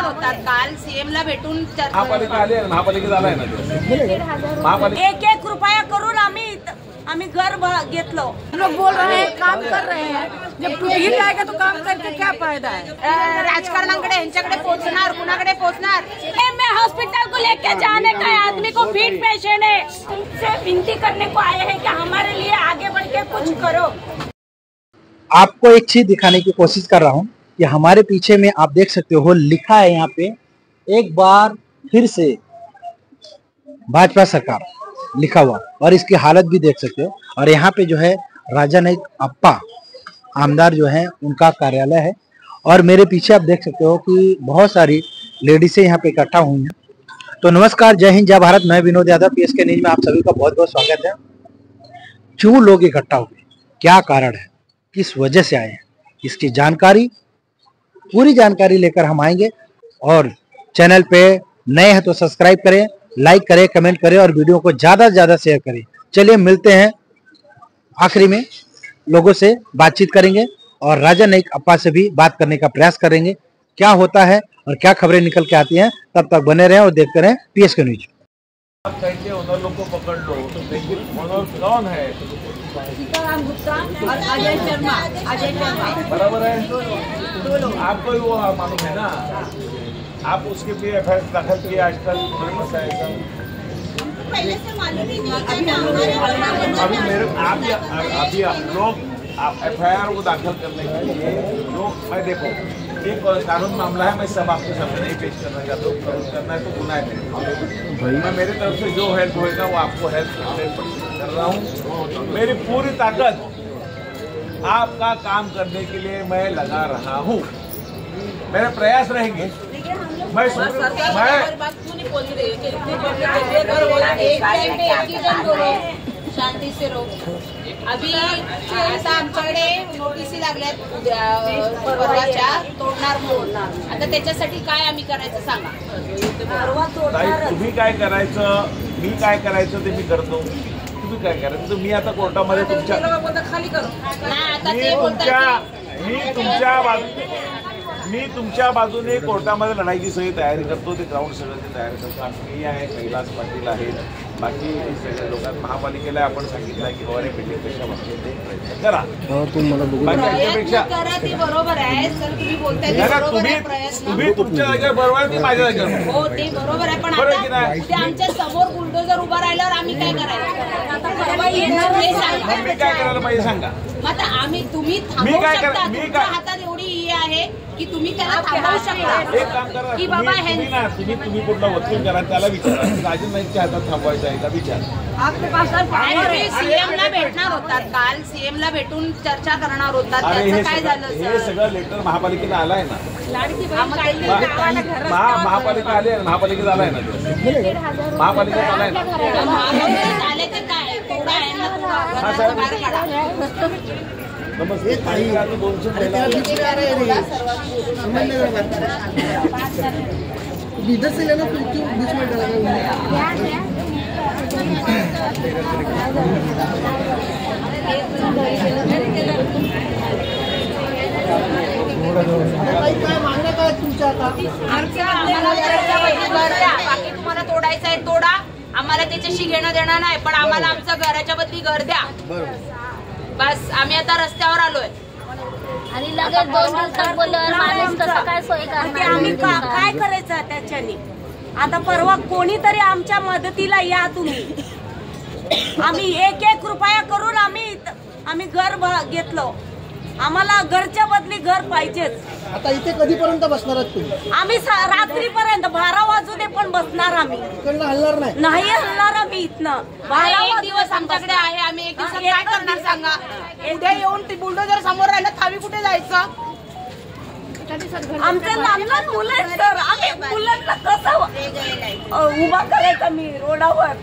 भेटणार होतात. काल सीएम ला भेटून महापालिका आले, महापालिकेत आलाय ना. एक एक रुपया करून आम्ही घर घेतलो. लोग बोल रहे हैं, काम कर रहे हैं. जब टूट ही जाएगा तो काम करके क्या फायदा है. राजकारणाकडे यांच्याकडे पोहोचणार, कुणाकडे पोहोचणार. मैं हॉस्पिटल को लेके जाने का आदमी को फिट पेशेंट है. उनसे विनती करने को आए हैं कि हमारे लिए आगे बढ़ के कुछ करो. आपको एक चीज दिखाने की कोशिश कर रहा हूँ कि हमारे पीछे में आप देख सकते हो लिखा है यहाँ पे एक बार फिर से भाजपा सरकार लिखा हुआ, और इसकी हालत भी देख सकते हो. और यहाँ पे जो है राजानाइक अप्पा आमदार जो है उनका कार्यालय है. और मेरे पीछे आप देख सकते हो कि बहुत सारी लेडीसें यहाँ पे इकट्ठा हुई हैं. तो नमस्कार, जय हिंद, जय भारत. मैं विनोद यादव, PSK न्यूज में आप सभी का बहुत बहुत स्वागत है. क्यों लोग इकट्ठा हुए, क्या कारण है, किस वजह से आए हैं, इसकी जानकारी, पूरी जानकारी लेकर हम आएंगे. और चैनल पे नए हैं तो सब्सक्राइब करें, लाइक करें, कमेंट करें और वीडियो को ज्यादा से ज्यादा शेयर करें. चलिए मिलते हैं, आखिरी में लोगों से बातचीत करेंगे और राजानाइक अप्पा से भी बात करने का प्रयास करेंगे. क्या होता है और क्या खबरें निकल के आती हैं, तब तक बने रहें और देखते रहें PSK न्यूज. आप कहेंगे ओनर लोग को पकड़ लो, तो लेकिन ओनर कौन है? सीताराम गुप्ता और अजय शर्मा. बराबर है. आपको ही वो मालूम है ना. आप उसके लिए FIR दाखिल किए आज तक? पहले से मालूम ही नहीं. अभी मेरे अभी आप लोग FIR को दाखिल करने के लिए लोग, मैं देखो एक कानून मामला है, मैं सब आपके सामने नहीं पेश करना चाहता हूँ. करना है तो गुनाह है. मैं मेरी तरफ से जो हेल्प होएगा वो आपको हेल्प कर रहा हूँ. मेरी पूरी ताकत आपका काम करने के लिए मैं लगा रहा हूँ. मेरे प्रयास रहेंगे. मैं शांती से रहो. अभी आता आमच्याकडे नोटीसी लागल्यात परवाच्या तोडणार म्हणून. आता त्याच्यासाठी काय आम्ही करायचं सांगा. तुम्ही काय करायचं, मी काय करायचं ते मी करतो. तुम्ही काय करायचं तर मी आता कोर्टामध्ये खाली करो. मी तुमच्या बाजूने कोर्टामध्ये लढाईची सगळी तयारी करतो. ते ग्राउंड सगळं ते तयार करतो. मी आहे, कैलास पाटील आहेत, बाकी सगळ्या लोकांना महापालिकेला आपण सांगितलं की बाबा बिल्डिंगपेक्षा बाकी ते प्रयत्न करा. करा ते बरोबर आहे सर. तुम्ही बोलताय तुम्ही तुमच्या जागेवर बरोबर, मी माझ्या जागेवर. हो ते बरोबर आहे, पण आता ते आमच्या समोर बुलडोजर उभा राहिल्यावर आम्ही काय करायचं. मी काय करायला पाहिजे सांगा. आता आम्ही तुम्ही थांबवू शकता. तुमच्या हातात एवढी ही आहे की तुम्ही त्याला थांबवू शकता. एक काम करा, की बाबा तुम्ही कुठला वकील करा, त्याला विचारा राजानाइकच्या हातात थांबवायचं आहे का विचार. सीएम ला भेटणार होतात. काल सीएम ला भेटून चर्चा करणार होतात. त्याचं काय झालं. हे सगळं लेटर महापालिकेला आलाय ना. महापालिका आले, महापालिकेत आलाय ना. महापालिकेत आलाय ना. आले तर काय थोडा आहे ना. बाहेर काढा. इधर से लेना, फिर क्यों बीच में डाला? मागणं काय तुमच्या आता? बाकी तुम्हाला तोडायचं आहे तोडा. आम्हाला त्याच्याशी घेणं देणार नाही, पण आम्हाला आमचं घराच्या बदली घर द्या. बस आम्ही आता रस्त्यावर आलोय. आणि लगेच 2 दिवसात बोलल्यावर माणूस कसं काय सोय करणार. आम्ही काय करायचं त्याच्यानी. आता परवा कोणीतरी आमच्या मदतीला या तुम्ही. आम्ही एक एक रुपया करून आम्ही घर घेतलो. आम्हाला घरच्या बदली घर पाहिजेच. आता इथे कधीपर्यंत बसणार आहात तुम्ही? आम्ही रात्रीपर्यंत 12 वाजू दे पण बसणार. आम्ही हलणार नाही हलणार. आम्ही इथनं 12 दिवस आमच्याकडे आहे. आम्ही एक दिवसात काय करणार सांगा. उद्या येऊन ती बुलडोजर समोर राहिलं, थावी कुठे जायचं. आमच्या लहान लहान मुलं आहेत सर. आम्ही मुलांना कसं उभा करायचा मी रोडावर.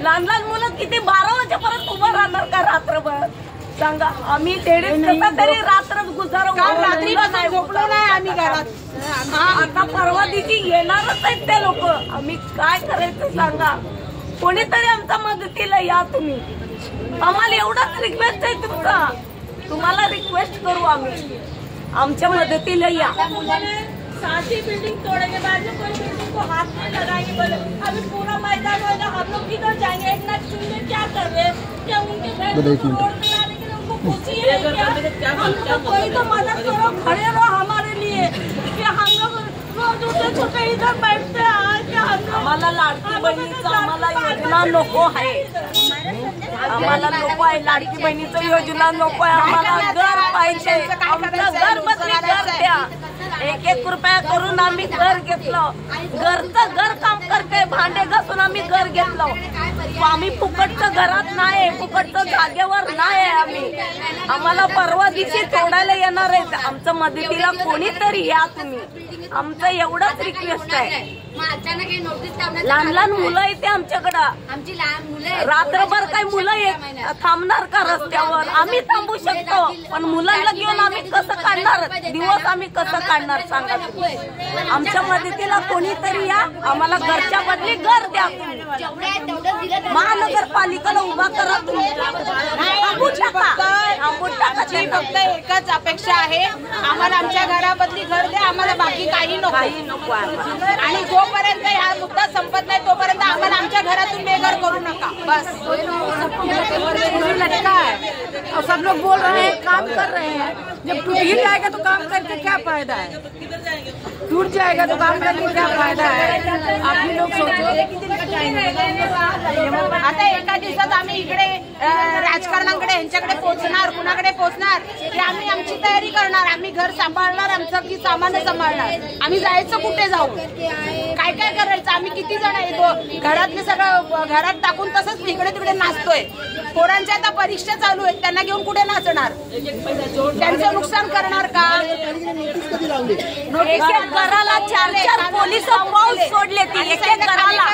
लहान लहान मुलं किती 12 वाजेपर्यंत उभं राहणार का रात्रभर सांगा. आम्ही कसा तरी रात्र गुजारू. रात्री झोपलो नाही आम्ही घरात. आता परवा दिवशी येणारच आहेत ते लोक. आम्ही काय करायचं सांगा. कोणीतरी आमच्या मदतीला या तुम्ही. आम्हाला एवढाच रिक्वेस्ट आहे तुम्हाला रिक्वेस्ट करू आम्ही. आमच्या मदतीला या. साथ ही बिल्डिंग तोड़ेंगे, बाद में कोई बिल्डिंग को हाथ नहीं लगाएंगे। बोले अभी पूरा मैदान होगा, हम लोग किधर जाएंगे? एक नाथ चुनने क्या कर रहे हैं? क्या उनके घर को रोड पे लाने के लिए उनको खुशी है क्या? हम लोग कोई तो मदद करो, खड़े रहो हमारे लिए कि हम लोग रोज उठे छुटे इधर बैठते हैं। आम्हाला लाडकी बहिणीचं आम्हाला योजना नको आहे, आम्हाला नको आहे लाडकी बहिणीचं योजना नको आहे, आम्हाला घर पाहिजे, आमचं घर बदली घर द्या। 1-1 रुपया करून आम्ही घर घेतलं, घरचं घर काम करते, भांडे घासून आम्ही घर घेतलं। आम्ही फुकटचं घरात नाही, फुकटचं जागेवर नाही आम्ही। आम्हाला परवा दिवशी तोडायला येणार आहे, आमचं मदतीला कोणीतरी या तुम्ही, आमचं एवढंच रिक्वेस्ट आहे। लहान लहान मुलं येते आमच्याकडं, आमची लहान मुलं रात्रभर काही मुलं थांबणार का रस्त्यावर? आम्ही थांबू शकतो, पण मुलांना घेऊन आम्ही कसं काढणार दिवस? आम्ही कसं काढणार सांगा तुम्ही? आमच्या मदतीला कोणीतरी या, आम्हाला घरच्या बदली घर द्या। महानगरपालिकेला उभा करा तुम्ही, फक्त एकच अपेक्षा आहे, आम्हाला आमच्या घराबदली घर द्या, आम्हाला बाकी काही नको। आणि जोपर्यंत हा मुद्दा संपत नाही तोपर्यंत आम्हाला आमच्या घरातून बेघर करू नका, बस। लटका है और सब लोग बोल रहे हैं, काम कर रहे हैं, जब टूट ही जाएगा तो काम करके क्या फायदा है? टूट जाएगा तो काम करके क्या फायदा है? आप ही लोग सोचो। आता एका दिवसात आम्ही इकडे राजकारणाकडे यांच्याकडे पोहोचणार, कुणाकडे पोहोचणार की आम्ही आमची तयारी करणार, आम्ही घर सांभाळणार आमचं की सामान सांभाळणार, आम्ही जायचं कुठे जाऊ, काय काय करायचं, आम्ही किती जण येतो, घरातले सगळं घरात टाकून तसंच इकडे तिकडे नाचतोय। पोरांच्या आता परीक्षा चालू आहेत, त्यांना घेऊन कुठे नाचणार? त्यांचं नुकसान करणार का? एक घराला 4-4 पोलीस पाऊस सोडले, ती एक घराला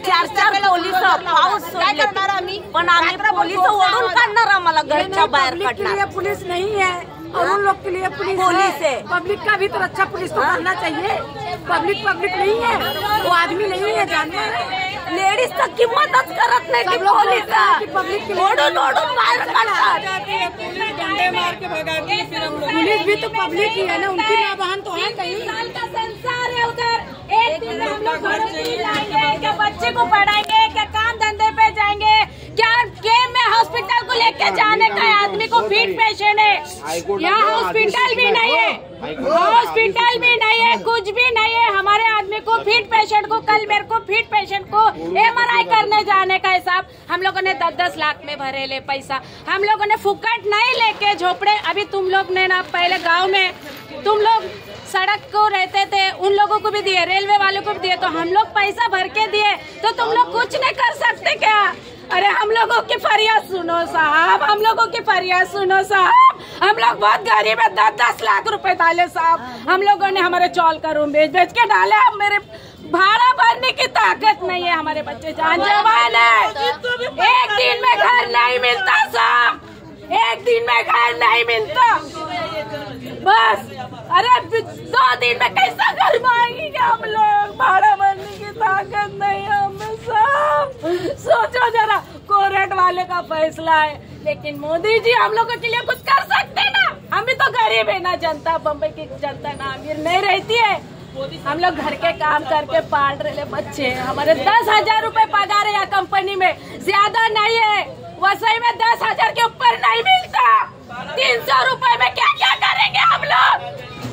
4-4 पोलीस पाऊस काय करणार आम्ही? पण आम्ही पोलीस ओढून काढणार, आम्हाला घरच्या बाहेर काढणार। पुलिस नहीं है और उन लोग के लिए पुलिस है। पब्लिक का भी तो अच्छा पुलिस तो करना चाहिए। पब्लिक नहीं है, वो आदमी नहीं है, जानवर है। लेडीज तर किंमतच करत नाही ती पोलीस, ओढून बाहेर काढतात। पुलिस भी तो पब्लिक ही है ना, उनकी माँ बहन तो है कहीं। का संसार है उधर, एक दिन हम लोग घरों से लाएंगे, क्या बच्चे को पढ़ाएंगे, क्या काम धंधे पे जाएंगे, क्या गेम में हॉस्पिटल को लेके जाने का आदमी को फिट पेशेंट है, यहाँ हॉस्पिटल भी नहीं है, हॉस्पिटल भी नहीं है, कुछ भी नहीं है। हमारे आदमी को फिट पेशेंट को, कल मेरे को फिट पेशेंट को MRI करने जाने का हिसाब हम लोगों ने 10-10 लाख में भरे ले पैसा, हम लोगों ने फुकट नहीं लेके झोपड़े। अभी तुम लोग ने ना पहले गांव में तुम लोग सड़क को रहते थे, उन लोगों को भी दिए, रेलवे वालों को भी दिए, तो हम लोग पैसा भर के दिए, तो तुम लोग कुछ नहीं कर सकते क्या? अरे हम लोगों की फरियाद सुनो साहब, हम लोगों की फरियाद सुनो साहब। हम लोग बहुत गरीब है, 10-10 लाख रुपए डाले साहब, हम लोगों ने हमारे चौल का रूम बेच के डाले। अब मेरे भाड़ा भरने की ताकत नहीं है, हमारे बच्चे जान जवान है। एक दिन में घर नहीं मिलता साहब, एक दिन में घर नहीं मिलता, बस। अरे 2 दिन में कैसा घर मांगेंगे हम लोग? भाड़ा भरने की ताकत नहीं हमें साहब। सोचो जरा, कोर्ट वाले का फैसला है, लेकिन मोदी जी हम लोगों के लिए कुछ कर सकते ना? हम भी तो गरीब है ना, जनता बम्बई की जनता ना अमीर नहीं रहती है। हम लोग घर के काम करके पाल रहे बच्चे, हमारे 10,000 रुपए पगार है कंपनी में, ज्यादा नहीं है। वसई में 10,000 के ऊपर नहीं मिलता। 300 रुपए में क्या क्या करेंगे हम लोग?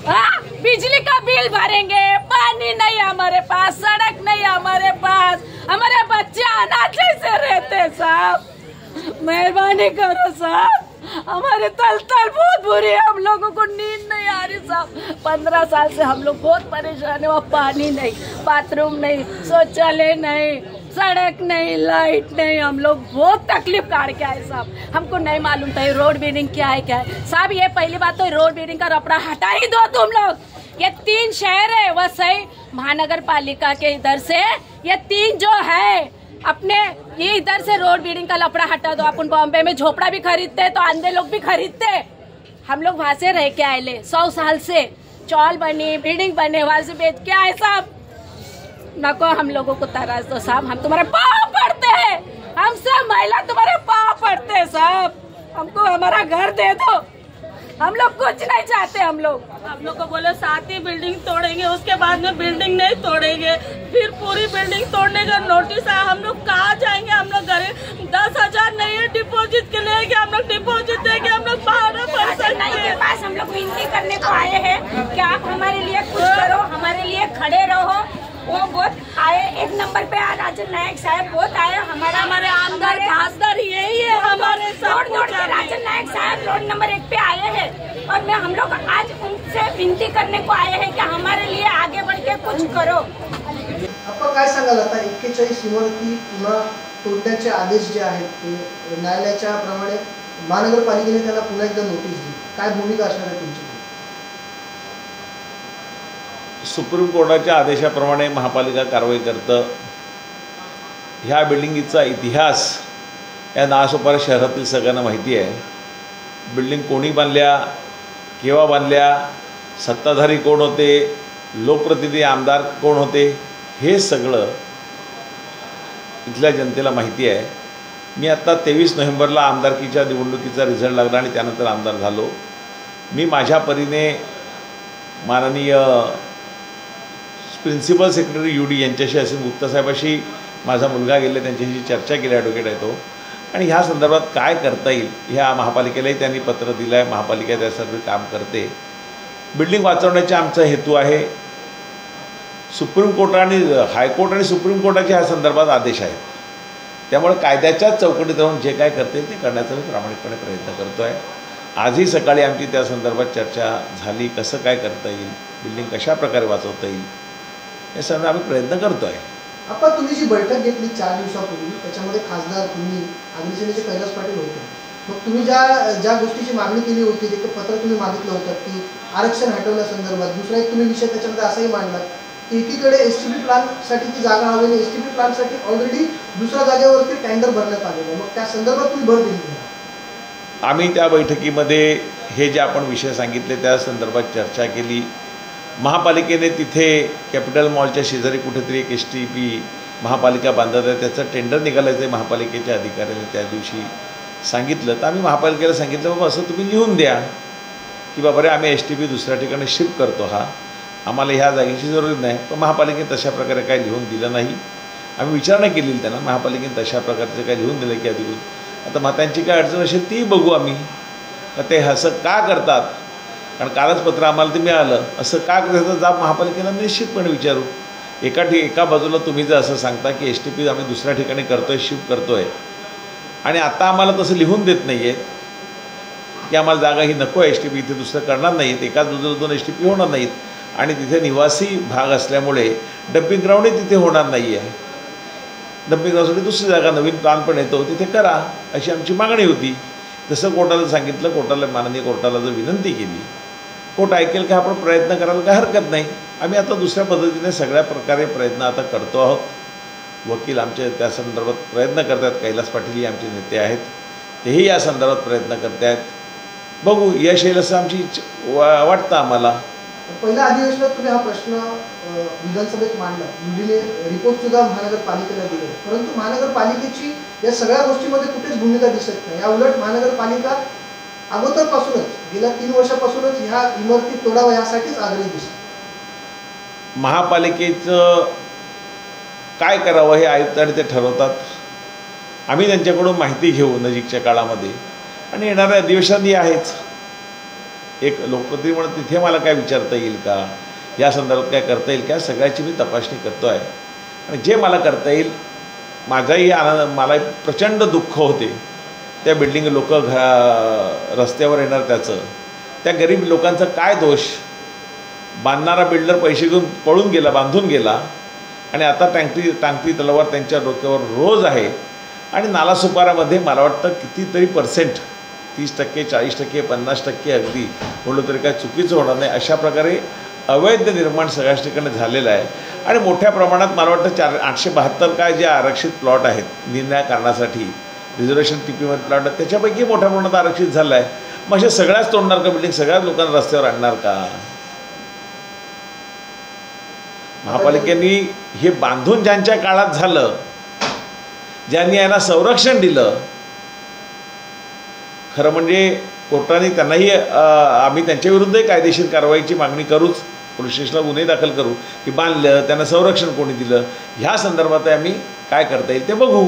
हाँ, बिजली का बिल भरेंगे, पानी नहीं हमारे पास, सड़क नहीं हमारे पास, हमारे बच्चे अनाथ जैसे रहते साहब। मेहरबानी करो साहब, हमारे तल बहुत बुरी है, हम लोगों को नींद नहीं आ रही साहब। 15 साल से हम लोग बहुत परेशान है, वहाँ पानी नहीं, बाथरूम नहीं, शौचालय नहीं, सड़क नहीं, लाइट नहीं, हम लोग बहुत तकलीफ काट के आए साहब। हमको नहीं मालूम था ये रोड बीडिंग क्या है साहब। ये पहली बात तो रोड बीडिंग का रपड़ा हटा ही दो तुम लोग। ये 3 शहर है, वसई महानगर पालिका के इधर से ये 3 जो है अपने, ये इधर से रोड बीडिंग का लफड़ा हटा दो। अपन बॉम्बे में झोपड़ा भी खरीदते तो अंधे लोग भी खरीदते, हम लोग वहां से रह के आए ले 100 साल से, चौल बनी, बिल्डिंग बने, वहां से बेच के आए साहब। नको हम लोगों को तराश दो साहब, हम तुम्हारे पाँव पड़ते हैं, हम सब महिला तुम्हारे पाँव पड़ते हैं साहब, हमको हमारा घर दे दो। हम लोग कुछ नहीं चाहते। हम लोग को बोले 7 ही बिल्डिंग तोड़ेंगे, उसके बाद में बिल्डिंग नहीं तोड़ेंगे, फिर पूरी बिल्डिंग तोड़ने का नोटिस आया। हम लोग कहाँ जाएंगे? हम लोग गरीब 10,000 नहीं है डिपॉजिट के लिए, हम लोग डिपॉजिट देंगे, हम लोग बाहर पड़ सकते के पास हम लोग विनती करने को आए हैं कि आप हमारे लिए कुछ करो, हमारे लिए खड़े रहो। वो बहुत आए, 1 नंबर पे राजन नायक साहब बहुत आए। हमारे आमदार खासदार यही है, हमारे राजन नायक साहब रोड नंबर 1 पे आए हैं और हम लोग आज उनसे विनती करने को आए हैं कि हमारे लिए आगे बढ़ के कुछ करो। आपण काय सांगाल आता 41 इमारती पुन्हा तोडण्याचे आदेश जे आहेत ते न्यायालयाच्या प्रमाणे महानगरपालिकेने त्याला पुन्हा एकदा नोटीस दिली, काय भूमिका असणार आहे तुमची? सुप्रीम कोर्टाच्या आदेशाप्रमाणे महापालिका कारवाई करतं। ह्या बिल्डिंगीचा इतिहास या नागसोपारा शहरातील सगळ्यांना माहिती आहे। बिल्डिंग कोणी बांधल्या, केव्हा बांधल्या, सत्ताधारी कोण होते, लोकप्रतिनिधी आमदार कोण होते, हे सगळं इथल्या जनतेला माहिती आहे। मी आता 23 नोव्हेंबरला आमदारकीच्या निवडणुकीचा रिझल्ट लागला आणि त्यानंतर आमदार झालो। मी माझ्या परीने माननीय प्रिन्सिपल सेक्रेटरी UD यांच्याशी असेल, गुप्ता साहेबाशी माझा मुलगा गेले, त्यांच्याशी चर्चा केली, ॲडव्होकेट आहे तो, आणि ह्या संदर्भात काय करता येईल ह्या महापालिकेलाही त्यांनी पत्र दिलं आहे। महापालिका त्यासाठी काम करते। बिल्डिंग वाचवण्याचा आमचा हेतू आहे। सुप्रीम कोर्ट आणि हायकोर्ट आणि सुप्रीम कोर्टाचे ह्या संदर्भात आदेश आहेत, त्यामुळे कायद्याच्याच चौकटीत राहून जे काय करता येईल ते करण्याचा मी प्रामाणिकपणे प्रयत्न करतो आहे। आजही सकाळी आमची त्या संदर्भात चर्चा झाली, कसं काय करता येईल, बिल्डिंग कशा प्रकारे वाचवता येईल, हे सगळं आम्ही प्रयत्न करतो आहे। आपण तुम्ही जी बैठक घेतली 4 दिवसापूर्वी, त्याच्यामध्ये खासदार तुम्ही, अग्निसेनेचे कैलास पाटील होते, मग तुम्ही ज्या गोष्टीची मागणी केली होती, एक पत्र तुम्ही मागितलं होतं की आरक्षण हटवण्यासंदर्भात, दुसरा एक तुम्ही विषय त्याच्यामध्ये असाही मांडला की एकीकडे STP प्लांटसाठी ती जागा हवी आणि STP प्लांटसाठी ऑलरेडी दुसऱ्या जागेवरती टेंडर भरण्यात आलेलं, मग त्या संदर्भात तुम्ही भर दिली? आम्ही त्या बैठकीमध्ये हे जे आपण विषय सांगितले त्या संदर्भात चर्चा केली। महापालिकेने तिथे कॅपिटल मॉलच्या शेजारी कुठेतरी एक STP महापालिका बांधत आहे, त्याचं टेंडर निघालायचं आहे। महापालिकेच्या अधिकाऱ्याने त्या दिवशी सांगितलं, तर आम्ही महापालिकेला सांगितलं बाबा असं तुम्ही लिहून द्या की बाबा रे आम्ही STP दुसऱ्या ठिकाणी शिफ्ट करतो, आम्हाला ह्या जागेची जरूर नाही। पण महापालिकेने तशा प्रकारे काही लिहून दिलं नाही। आम्ही विचारणा केलेली त्यांना, महापालिकेने तशा प्रकारचं काय लिहून दिलं की अधिकृत, आता त्यांची काय अडचण असेल ती बघू आम्ही, तर ते असं का करतात, कारण कागदपत्र आम्हाला ते मिळालं, असं का करतात जाब महापालिकेला निश्चितपणे विचारू। एका बाजूला तुम्ही जर असं सांगता की STP आम्ही दुसऱ्या ठिकाणी करतो आहे, शिफ्ट करतो आहे, आणि आता आम्हाला तसं लिहून देत नाही आहेत की आम्हाला जागा ही नको आहे, STP इथे दुसरं करणार नाहीत, एकाच बाजूला 2 STP होणार नाहीत, आणि तिथे निवासी भाग असल्यामुळे डम्पिंग ग्राउंडही तिथे होणार नाही आहे, डम्पिंग ग्राउंडसाठी दुसरी जागा नवीन प्लान पण येतो तिथे करा, अशी आमची मागणी होती। तसं कोर्टाला सांगितलं, कोर्टाला माननीय कोर्टाला जर विनंती केली, कोर्ट ऐकेल का आपण प्रयत्न करायला काय हरकत नाही। आम्ही आता दुसऱ्या पद्धतीने सगळ्या प्रकारे प्रयत्न आता करतो आहोत। वकील आमचे त्या संदर्भात प्रयत्न करतात, कैलास पाटील आमचे नेते आहेत, तेही या संदर्भात प्रयत्न करत आहेत। बघू यश येईल असं आमची वाटतं आम्हाला। पहिल्या अधिवेशनात तुम्ही हा प्रश्न विधानसभेत मांडला, UDने रिपोर्ट सुद्धा महानगरपालिकेला दिले, परंतु महानगरपालिकेची या सगळ्या गोष्टीमध्ये कुठेच भूमिका दिसत नाही। या उलट महानगरपालिका अगोदरपासूनच गेल्या 3 वर्षापासूनच ह्या इमारती तोडाव्या यासाठीच आग्रही दिसते। महापालिकेचं काय करावं हे आयुक्तांनी ते ठरवतात, आम्ही त्यांच्याकडून माहिती घेऊ नजीकच्या काळामध्ये, आणि येणाऱ्या अधिवेशनातही आहेच। एक लोकप्रतिनिधी म्हणून तिथे मला काय विचारता येईल का, या संदर्भात काय करता येईल का, सगळ्याची मी तपासणी करतो आहे, आणि जे मला करता येईल, माझाही आनंद, मला प्रचंड दुःख होते त्या बिल्डिंग लोक रस्त्यावर येणार, त्याचं त्या गरीब लोकांचा काय दोष, बांधणारा बिल्डर पैसे घेऊन पळून गेला, बांधून गेला, आणि आता टांगती तलवार त्यांच्या डोक्यावर रोज आहे, आणि नालासोपारामध्ये मला वाटतं कितीतरी %, 30%, 40%, 50% अगदी बोललो तरी काय चुकीचं होणार नाही, अशा प्रकारे अवैध निर्माण सगळ्याच ठिकाणी झालेलं आहे, आणि मोठ्या प्रमाणात मला वाटतं 872 काय जे आरक्षित प्लॉट आहेत निर्णय करण्यासाठी रिझर्वेशन TP1 प्लॉट, त्याच्यापैकी मोठ्या प्रमाणात आरक्षित झालं आहे। मग अशा सगळ्याच तोडणार का बिल्डिंग, सगळ्याच लोकांना रस्त्यावर आणणार का? महापालिकेने हे बांधून ज्यांच्या काळात झालं, ज्यांनी यांना संरक्षण दिलं, खरं म्हणजे कोर्टाने त्यांनाही आम्ही त्यांच्याविरुद्धही कायदेशीर कारवाईची मागणी करूच, पोलीस स्टेशनला गुन्हे दाखल करू की बांधलं त्यांना संरक्षण कोणी दिलं, ह्या संदर्भात आम्ही काय करता येईल ते बघू.